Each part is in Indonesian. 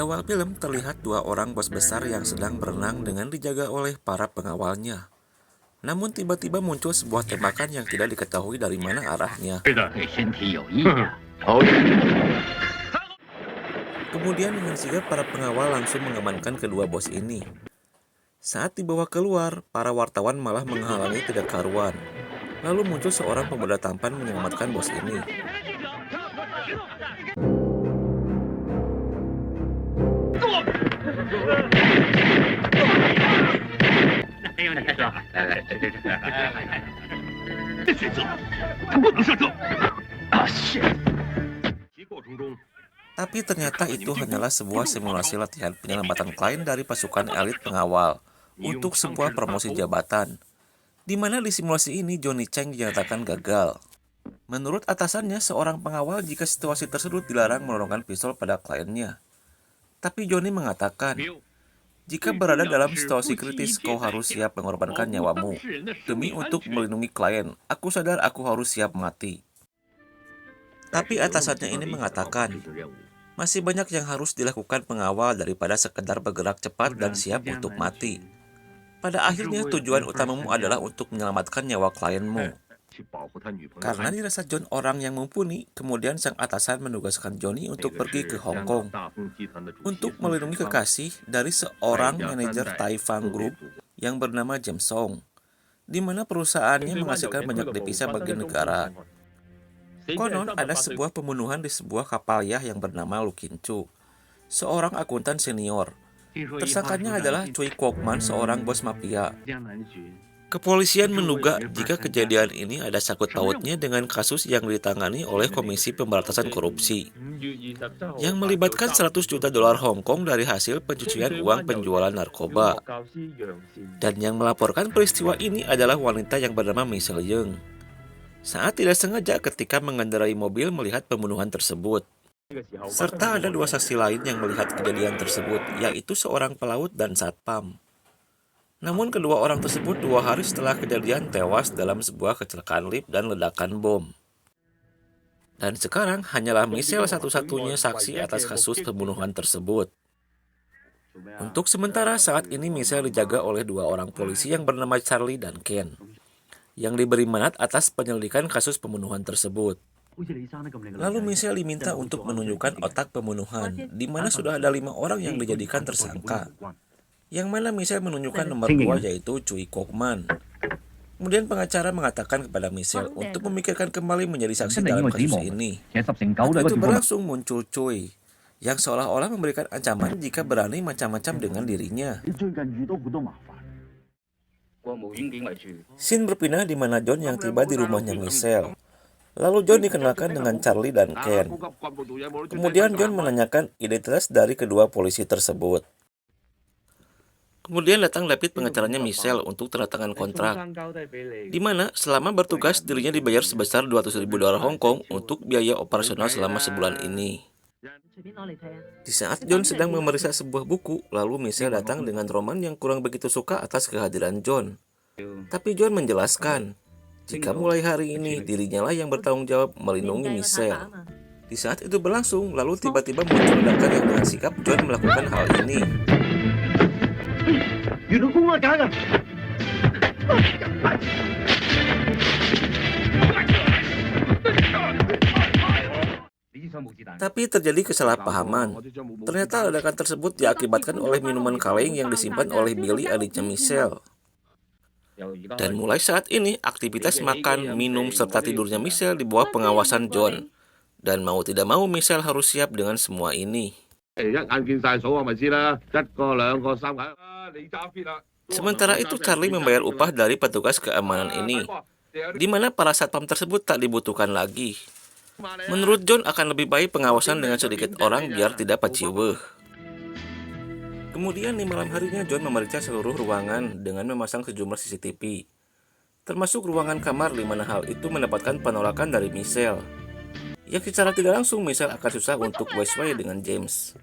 awal film terlihat dua orang bos besar yang sedang berenang dengan dijaga oleh para pengawalnya. Namun tiba-tiba muncul sebuah tembakan yang tidak diketahui dari mana arahnya. Kemudian dengan sigap para pengawal langsung mengamankan kedua bos ini. Saat dibawa keluar, para wartawan malah menghalangi tidak karuan. Lalu muncul seorang pemuda tampan menyelamatkan bos ini. Tapi ternyata itu hanyalah sebuah simulasi latihan penyelamatan klien dari pasukan elit pengawal untuk sebuah promosi jabatan, di mana di simulasi ini Johnny Cheng dinyatakan gagal. Menurut atasannya, seorang pengawal jika situasi tersebut dilarang menodongkan pistol pada kliennya. Tapi Johnny mengatakan, jika berada dalam situasi kritis, kau harus siap mengorbankan nyawamu. Demi untuk melindungi klien, aku sadar aku harus siap mati. Tapi atasannya ini mengatakan, masih banyak yang harus dilakukan pengawal daripada sekedar bergerak cepat dan siap untuk mati. Pada akhirnya tujuan utamamu adalah untuk menyelamatkan nyawa klienmu. Karena dirasa John orang yang mumpuni, kemudian sang atasan menugaskan Johnny untuk pergi ke Hong Kong untuk melindungi kekasih dari seorang manajer Taifang Group yang bernama James Song, di mana perusahaannya menghasilkan banyak devisa bagi negara. Konon ada sebuah pembunuhan di sebuah kapal yah yang bernama Lu Kin Chu, seorang akuntan senior. Tersangkanya adalah Cui Kwok-man, seorang bos mafia. Kepolisian menduga jika kejadian ini ada sangkut pautnya dengan kasus yang ditangani oleh Komisi Pemberantasan Korupsi yang melibatkan 100 juta dolar Hong Kong dari hasil pencucian uang penjualan narkoba. Dan yang melaporkan peristiwa ini adalah wanita yang bernama Michelle Yeung. Saat tidak sengaja ketika mengendarai mobil melihat pembunuhan tersebut. Serta ada dua saksi lain yang melihat kejadian tersebut, yaitu seorang pelaut dan satpam. Namun kedua orang tersebut 2 hari setelah kejadian tewas dalam sebuah kecelakaan lift dan ledakan bom. Dan sekarang hanyalah Michelle satu-satunya saksi atas kasus pembunuhan tersebut. Untuk sementara saat ini Michelle dijaga oleh 2 orang polisi yang bernama Charlie dan Ken, yang diberi mandat atas penyelidikan kasus pembunuhan tersebut. Lalu Michelle diminta untuk menunjukkan otak pembunuhan, di mana sudah ada 5 orang yang dijadikan tersangka. Yang mana Michelle menunjukkan nomor 2 yaitu Cui Kwok-man. Kemudian pengacara mengatakan kepada Michelle untuk memikirkan kembali menjadi saksi dalam kasus ini. Waktu itu berlangsung muncul Cui, yang seolah-olah memberikan ancaman jika berani macam-macam dengan dirinya. Scene berpindah di mana John yang tiba di rumahnya Michelle. Lalu John dikenalkan dengan Charlie dan Ken. Kemudian John menanyakan identitas dari kedua polisi tersebut. Kemudian datang David pengacaranya Michelle untuk tanda tangan kontrak, di mana selama bertugas dirinya dibayar sebesar 200.000 dolar Hong Kong untuk biaya operasional selama sebulan ini. Di saat John sedang memeriksa sebuah buku, lalu Michelle datang dengan Roman yang kurang begitu suka atas kehadiran John. Tapi John menjelaskan, jika mulai hari ini dirinya lah yang bertanggung jawab melindungi Michelle. Di saat itu berlangsung, lalu tiba-tiba muncul ledakan yang dengan sikap John melakukan hal ini. Tapi terjadi kesalahpahaman. Ternyata ledakan tersebut diakibatkan oleh minuman kaleng yang disimpan oleh Billy, adiknya Michelle. Dan mulai saat ini, aktivitas makan, minum, serta tidurnya Michelle di bawah pengawasan John. Dan mau tidak mau, Michelle harus siap dengan semua ini. Sementara itu, Charlie membayar upah dari petugas keamanan ini, di mana para satpam tersebut tak dibutuhkan lagi. Menurut John, akan lebih baik pengawasan dengan sedikit orang biar tidak paciweh. Kemudian di malam harinya, John memeriksa seluruh ruangan dengan memasang sejumlah CCTV, termasuk ruangan kamar di mana hal itu mendapatkan penolakan dari Michelle. Yang secara tidak langsung Michelle akan susah untuk wise-wise dengan James.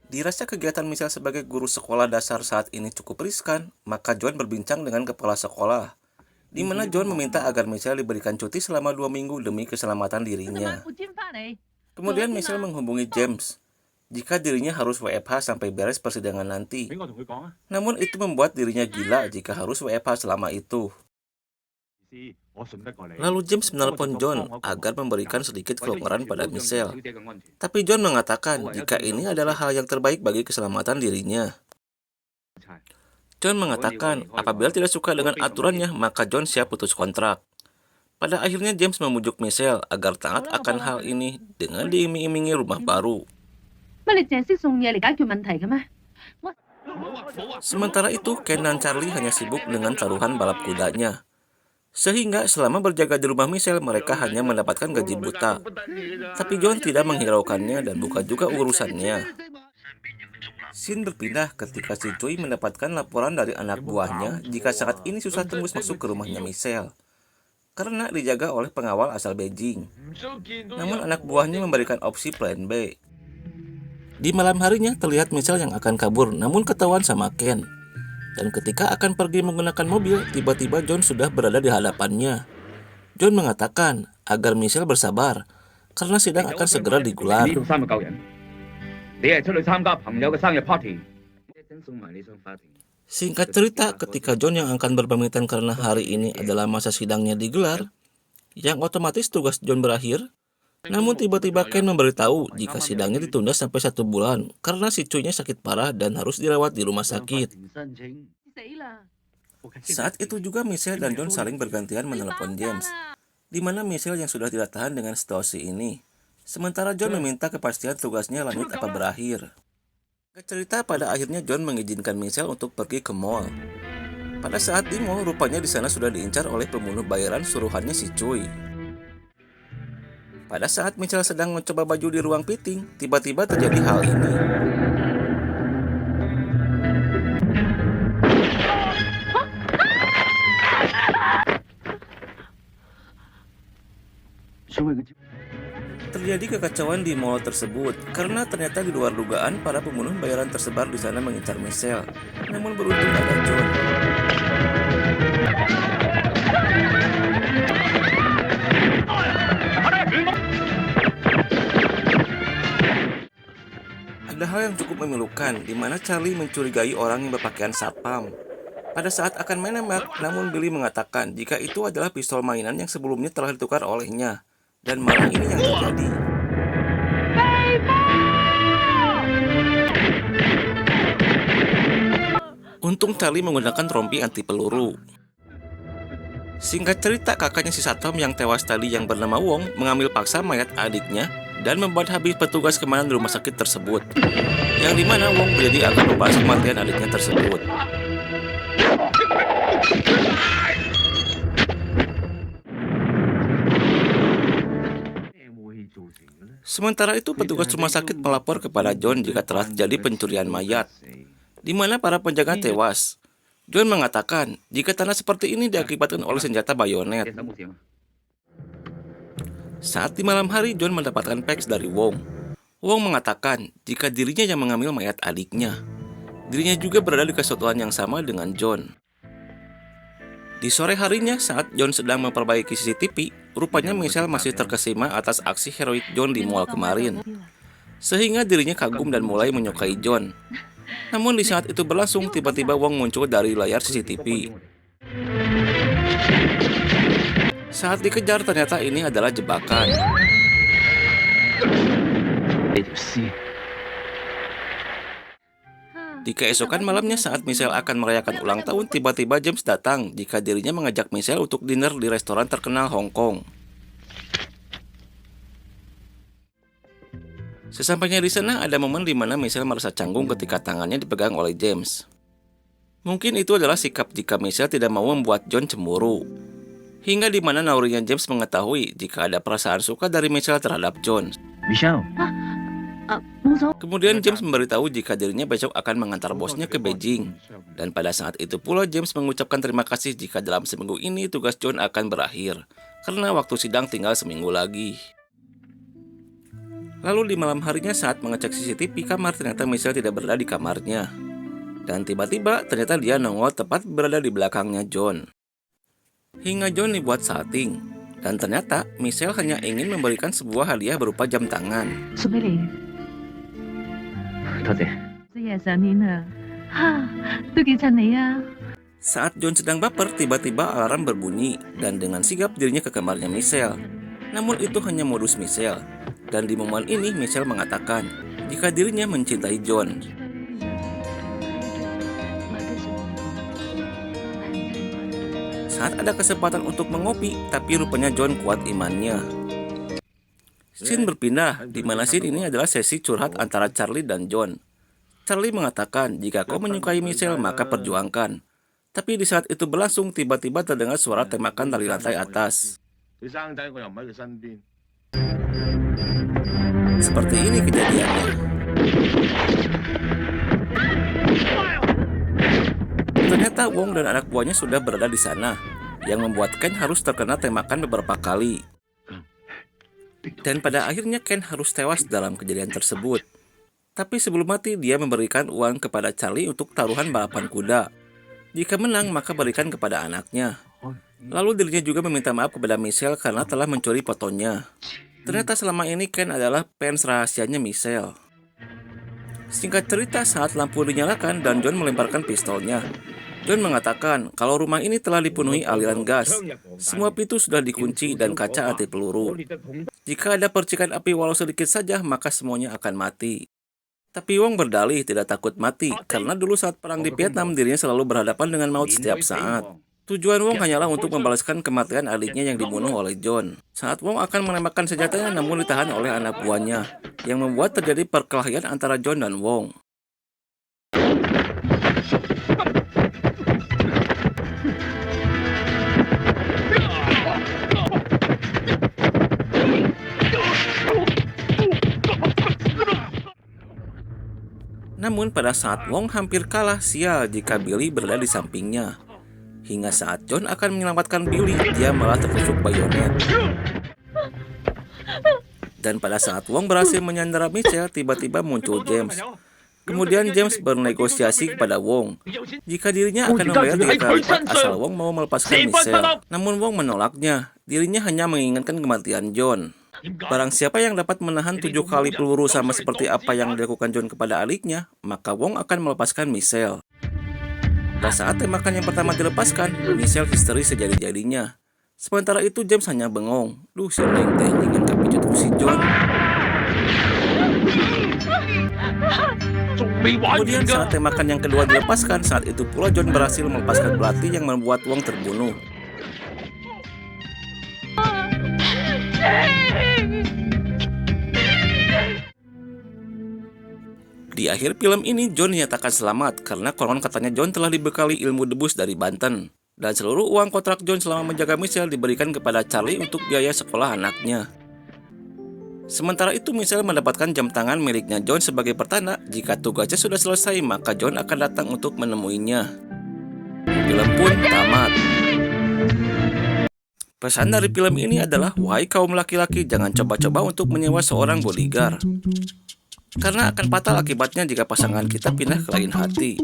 Dirasa kegiatan Michelle sebagai guru sekolah dasar saat ini cukup riskan, maka John berbincang dengan kepala sekolah, di mana John meminta agar Michelle diberikan cuti selama 2 minggu demi keselamatan dirinya. Kemudian Michelle menghubungi James, jika dirinya harus WFH sampai beres persidangan nanti. Namun itu membuat dirinya gila jika harus WFH selama itu. Lalu James menelpon John agar memberikan sedikit keluaran pada Michelle. Tapi John mengatakan jika ini adalah hal yang terbaik bagi keselamatan dirinya. John mengatakan apabila tidak suka dengan aturannya, maka John siap putus kontrak. Pada akhirnya James memujuk Michelle agar taat akan hal ini dengan diiming-imingi rumah baru. Sementara itu, Ken dan Charlie hanya sibuk dengan taruhan balap kudanya. Sehingga selama berjaga di rumah Michelle, mereka hanya mendapatkan gaji buta. Tapi John tidak menghiraukannya dan bukan juga urusannya. Scene berpindah ketika si Choi mendapatkan laporan dari anak buahnya jika saat ini susah tembus masuk ke rumahnya Michelle karena dijaga oleh pengawal asal Beijing. Namun anak buahnya memberikan opsi plan B. Di malam harinya terlihat Michelle yang akan kabur namun ketahuan sama Ken. Dan ketika akan pergi menggunakan mobil, tiba-tiba John sudah berada di hadapannya. John mengatakan agar Michelle bersabar karena sidang akan segera digelar. Singkat cerita, ketika John yang akan berpamitan karena hari ini adalah masa sidangnya digelar, yang otomatis tugas John berakhir. Namun tiba-tiba Ken memberitahu jika sidangnya ditunda sampai 1 bulan karena si Choi-nya sakit parah dan harus dirawat di rumah sakit. Saat itu juga Michelle dan John saling bergantian menelepon James, di mana Michelle yang sudah tidak tahan dengan situasi ini. Sementara John meminta kepastian tugasnya lanjut apa berakhir. Cerita pada akhirnya John mengizinkan Michelle untuk pergi ke mall. Pada saat di mall, rupanya di sana sudah diincar oleh pembunuh bayaran suruhannya si Choi. Pada saat Michelle sedang mencoba baju di ruang fitting, tiba-tiba terjadi hal ini. Terjadi kekacauan di mall tersebut karena ternyata di luar dugaan para pembunuh bayaran tersebar di sana mengincar Michelle. Namun beruntung ada John. Ada hal yang cukup memilukan, di mana Charlie mencurigai orang yang berpakaian satpam. Pada saat akan menembak, namun Billy mengatakan jika itu adalah pistol mainan yang sebelumnya telah ditukar olehnya. Dan malah ini yang terjadi. Untung Charlie menggunakan rompi anti peluru. Singkat cerita, kakaknya si satpam yang tewas tadi yang bernama Wong mengambil paksa mayat adiknya dan membuat habis petugas keamanan di rumah sakit tersebut, yang dimana Wong berjanji akan membahas kematian adiknya tersebut. Sementara itu, petugas rumah sakit melapor kepada John jika telah terjadi pencurian mayat, di mana para penjaga tewas. John mengatakan jika tanda seperti ini diakibatkan oleh senjata bayonet. Saat di malam hari, John mendapatkan fax dari Wong. Wong mengatakan jika dirinya yang mengambil mayat adiknya. Dirinya juga berada di kesatuan yang sama dengan John. Di sore harinya, saat John sedang memperbaiki CCTV, rupanya Michelle masih terkesima atas aksi heroik John di mall kemarin. Sehingga dirinya kagum dan mulai menyukai John. Namun di saat itu berlangsung, tiba-tiba Wong muncul dari layar CCTV. Saat dikejar, ternyata ini adalah jebakan. Di keesokan malamnya saat Michelle akan merayakan ulang tahun, tiba-tiba James datang jika dirinya mengajak Michelle untuk dinner di restoran terkenal Hong Kong. Sesampainya di sana, ada momen di mana Michelle merasa canggung ketika tangannya dipegang oleh James. Mungkin itu adalah sikap jika Michelle tidak mau membuat John cemburu. Hingga di mana nalurinya James mengetahui jika ada perasaan suka dari Michelle terhadap John. Michelle. Kemudian James memberitahu jika dirinya besok akan mengantar bosnya ke Beijing. Dan pada saat itu pula James mengucapkan terima kasih jika dalam seminggu ini tugas John akan berakhir, karena waktu sidang tinggal seminggu lagi. Lalu di malam harinya saat mengecek CCTV kamar, ternyata Michelle tidak berada di kamarnya. Dan tiba-tiba ternyata dia nongol tepat berada di belakangnya John. Hingga John dibuat salting. Dan ternyata Michelle hanya ingin memberikan sebuah hadiah berupa jam tangan. 多謝。 Saya Sanina. Ha, itu kisah ya. Saat John sedang baper, tiba-tiba alarm berbunyi dan dengan sigap dirinya ke kamarnya Michelle. Namun itu hanya modus Michelle. Dan di momen ini Michelle mengatakan jika dirinya mencintai John. Saat ada kesempatan untuk mengopi, tapi rupanya John kuat imannya. Scene berpindah, di mana scene ini adalah sesi curhat antara Charlie dan John. Charlie mengatakan, jika kau menyukai Michelle, maka perjuangkan. Tapi di saat itu berlangsung, tiba-tiba terdengar suara tembakan dari lantai atas. Seperti ini kejadiannya. Ternyata Wong dan anak buahnya sudah berada di sana, yang membuat Ken harus terkena tembakan beberapa kali. Dan pada akhirnya Ken harus tewas dalam kejadian tersebut. Tapi sebelum mati, dia memberikan uang kepada Charlie untuk taruhan balapan kuda. Jika menang, maka berikan kepada anaknya. Lalu dirinya juga meminta maaf kepada Michelle karena telah mencuri fotonya. Ternyata selama ini Ken adalah fans rahasianya Michelle. Singkat cerita, saat lampu dinyalakan dan John melemparkan pistolnya. John mengatakan kalau rumah ini telah dipenuhi aliran gas. Semua pintu sudah dikunci dan kaca anti peluru. Jika ada percikan api walau sedikit saja, maka semuanya akan mati. Tapi Wong berdalih tidak takut mati, karena dulu saat perang di Vietnam dirinya selalu berhadapan dengan maut setiap saat. Tujuan Wong hanyalah untuk membalaskan kematian adiknya yang dibunuh oleh John. Saat Wong akan menembakkan senjatanya namun ditahan oleh anak buahnya, yang membuat terjadi perkelahian antara John dan Wong. Namun pada saat Wong hampir kalah, sial jika Billy berada di sampingnya. Hingga saat John akan menyelamatkan Billy, dia malah tertusuk bayonet. Dan pada saat Wong berhasil menyandera Michelle, tiba-tiba muncul James. Kemudian James bernegosiasi kepada Wong jika dirinya akan membayar 3 kali lipat asal Wong mau melepaskan Michelle. Namun Wong menolaknya, dirinya hanya menginginkan kematian John. Barang siapa yang dapat menahan 7 kali peluru sama seperti apa yang dilakukan John kepada adiknya, maka Wong akan melepaskan Michelle. Dan saat tembakan yang pertama dilepaskan, Michelle histeris sejadi-jadinya. Sementara itu James hanya bengong. Duh, si Neng teh ingin kapijutuk si John. Kemudian saat tembakan yang kedua dilepaskan, saat itu pula John berhasil melepaskan belati yang membuat Wong terbunuh. Di akhir film ini, John dinyatakan selamat karena konon katanya John telah dibekali ilmu debus dari Banten. Dan seluruh uang kontrak John selama menjaga Michelle diberikan kepada Charlie untuk biaya sekolah anaknya. Sementara itu, Michelle mendapatkan jam tangan miliknya John sebagai pertanda jika tugasnya sudah selesai, maka John akan datang untuk menemuinya. Film pun tamat. Pesan dari film ini adalah, wahai kaum laki-laki, jangan coba-coba untuk menyewa seorang bodyguard. Karena akan fatal akibatnya jika pasangan kita pindah ke lain hati.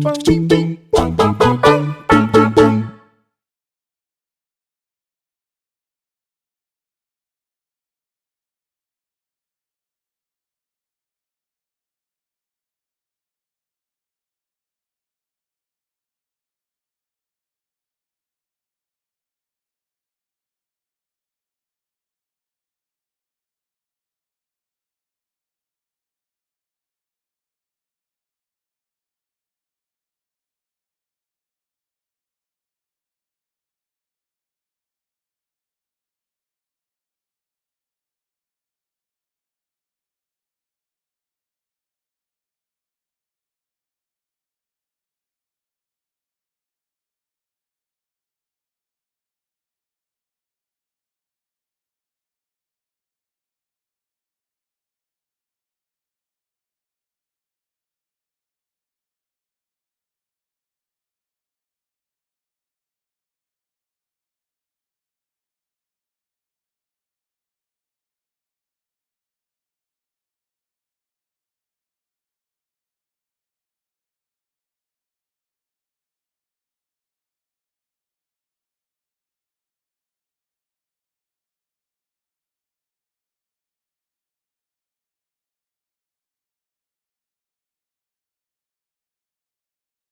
bang,